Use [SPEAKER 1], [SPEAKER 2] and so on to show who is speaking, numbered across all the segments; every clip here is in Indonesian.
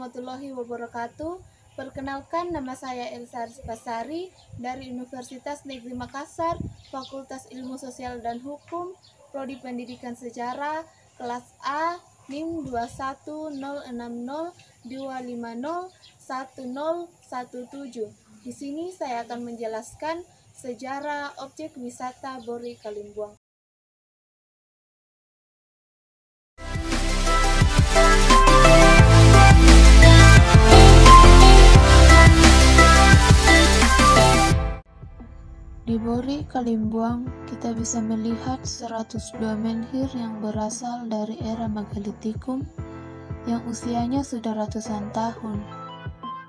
[SPEAKER 1] warahmatullahi wabarakatuh. Perkenalkan, nama saya Elsa Basari dari Universitas Negeri Makassar, Fakultas Ilmu Sosial dan Hukum, Prodi Pendidikan Sejarah, kelas A, NIM 2106025010017. Di sini saya akan menjelaskan sejarah objek wisata Bori Kalimbuang. Di Bori Kalimbuang, kita bisa melihat 102 menhir yang berasal dari era Megalitikum yang usianya sudah ratusan tahun.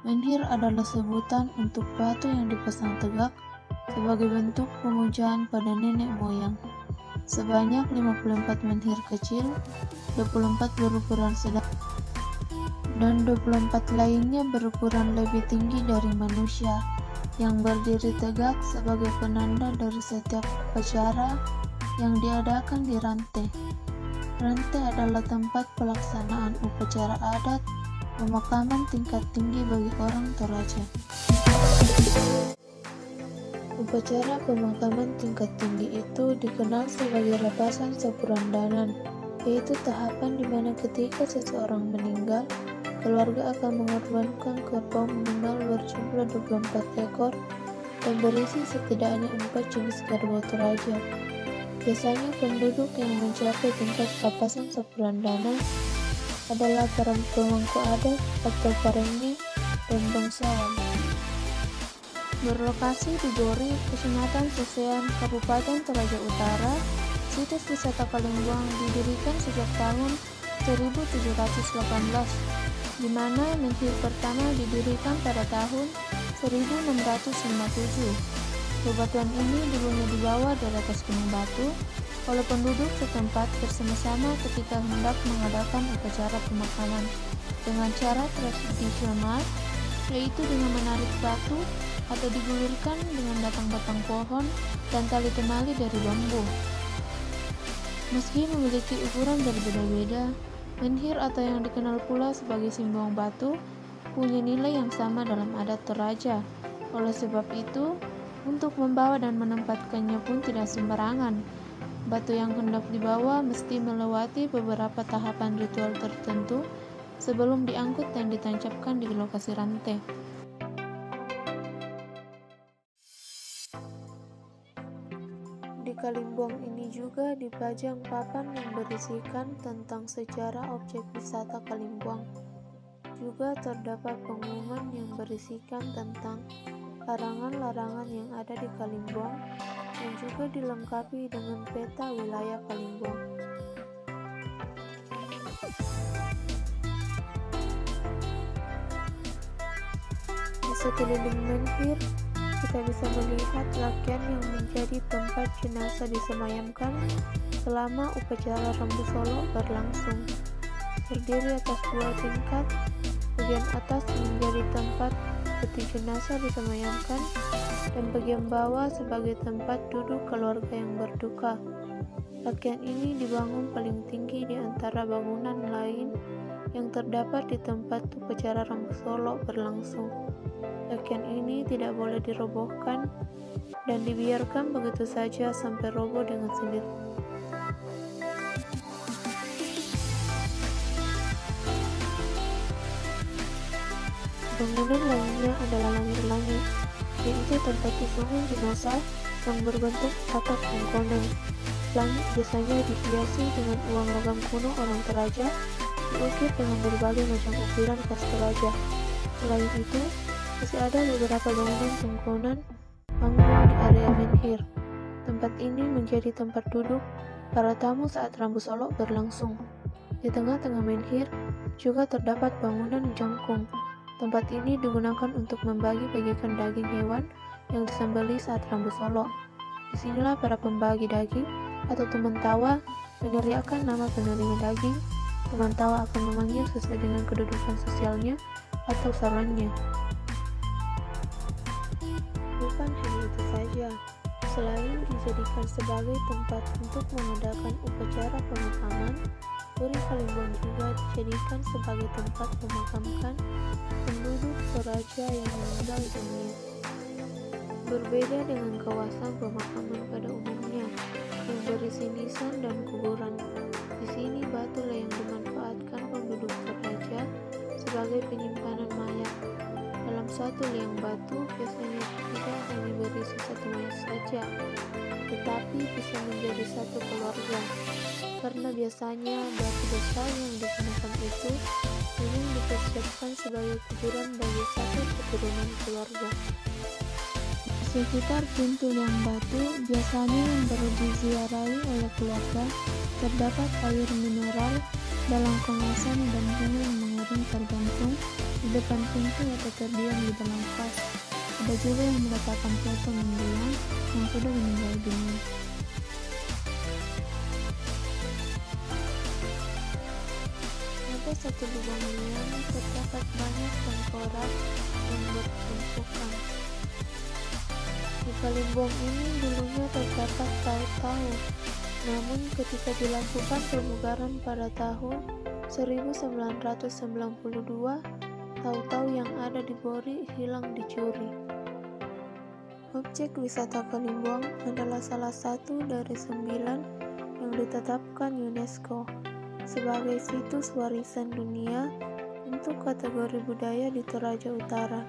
[SPEAKER 1] Menhir adalah sebutan untuk batu yang dipasang tegak sebagai bentuk pemujaan pada nenek moyang. Sebanyak 54 menhir kecil, 24 berukuran sedang, dan 24 lainnya berukuran lebih tinggi dari manusia, yang berdiri tegak sebagai penanda dari setiap upacara yang diadakan di Rantai. Rantai adalah tempat pelaksanaan upacara adat pemakaman tingkat tinggi bagi orang Toraja. Upacara pemakaman tingkat tinggi itu dikenal sebagai lepasan sepurandanan, yaitu tahapan di mana ketika seseorang meninggal, keluarga akan mengorbankan kerbau minimal berjumlah 24 ekor dan berisi setidaknya 4 jenis kerbau Toraja. Biasanya penduduk yang mencapai tingkat lepasan sepurandanan adalah para pemangku adat atau parenge dan bangsawan. Berlokasi di Bori, Kecamatan Sesean, Kabupaten Toraja Utara, situs wisata Kalimbuang didirikan sejak tahun 1718. di mana menhir pertama didirikan pada tahun 1657. Bebatuan ini dulunya dibawa dari atas gunung batu oleh penduduk setempat bersama-sama ketika hendak mengadakan upacara pemakaman dengan cara tradisional, yaitu dengan menarik batu atau digulirkan dengan batang-batang pohon dan tali temali dari bambu. Meski memiliki ukuran berbeda-beda, menhir atau yang dikenal pula sebagai simbong batu punya nilai yang sama dalam adat Toraja. Oleh sebab itu, untuk membawa dan menempatkannya pun tidak sembarangan. Batu yang hendak dibawa mesti melewati beberapa tahapan ritual tertentu sebelum diangkut dan ditancapkan di lokasi rantai. Di Kalimbuang ini juga dipajang papan yang berisikan tentang sejarah objek wisata Kalimbuang. Juga terdapat pengumuman yang berisikan tentang larangan-larangan yang ada di Kalimbuang dan juga dilengkapi dengan peta wilayah Kalimbuang. Di sekeliling menhir, kita bisa melihat lakian yang menjadi tempat jenazah disemayamkan selama upacara Rambu Solo berlangsung. Terdiri atas 2 tingkat, bagian atas menjadi tempat peti jenazah disemayamkan dan bagian bawah sebagai tempat duduk keluarga yang berduka. Lakian ini dibangun paling tinggi di antara bangunan lain yang terdapat di tempat upacara Rambu Solo berlangsung. Lakian ini tidak boleh dirobohkan dan dibiarkan begitu saja sampai roboh dengan sendiri. Bangunan lainnya adalah langit-langit, yaitu tempat dibangun jenazah yang berbentuk tapak tongkonan. Langit biasanya dihiasi dengan uang logam kuno orang Toraja, diukir dengan berbagai macam ukiran khas Toraja. Selain itu, masih ada beberapa bangunan tongkonan panggung di area menhir. Tempat ini menjadi tempat duduk para tamu saat Rambu Solo berlangsung. Di tengah-tengah menhir juga terdapat bangunan jangkung. Tempat ini digunakan untuk membagi-bagikan daging hewan yang disembelih saat Rambu Solo. Disinilah para pembagi daging atau teman tawa meneriakkan nama penerima daging. Teman tawa akan memanggil sesuai dengan kedudukan sosialnya atau sarannya. Bukan hanya itu saja, selain dijadikan sebagai tempat untuk mengadakan upacara pemakaman, Puri Kalimbong juga dijadikan sebagai tempat memakamkan penduduk Toraja yang meninggal dunia. Berbeda dengan kawasan pemakaman pada umumnya yang berisi nisan dan kuburan, di sini batu yang dimanfaatkan penduduk Toraja sebagai penyimpanan mayat. Dalam satu liang batu biasanya tidak hanya berisi satu mayat saja, tetapi bisa menjadi satu keluarga, karena biasanya batu besar yang digunakan itu memang dipersiapkan sebagai kuburan bagi satu keturunan keluarga. Di sekitar pintu liang batu biasanya yang baru diziarahi oleh keluarga terdapat air mineral dalam kemasan dan bunga yang mengering tergantung di depan pintu atau terdiam di dalam vas. Ada juga yang meletakkan foto mendiang yang sudah meninggal dunia. Pada satu lubang liang terdapat banyak tengkorak yang bertumpukan. Di Kalimbong ini dulunya terdapat tahu-tahu, namun ketika dilakukan pemugaran pada tahun 1992, tahu-tahu yang ada di Bori hilang dicuri. Objek wisata Kalimbong adalah salah satu dari 9 yang ditetapkan UNESCO sebagai situs warisan dunia untuk kategori budaya di Toraja Utara.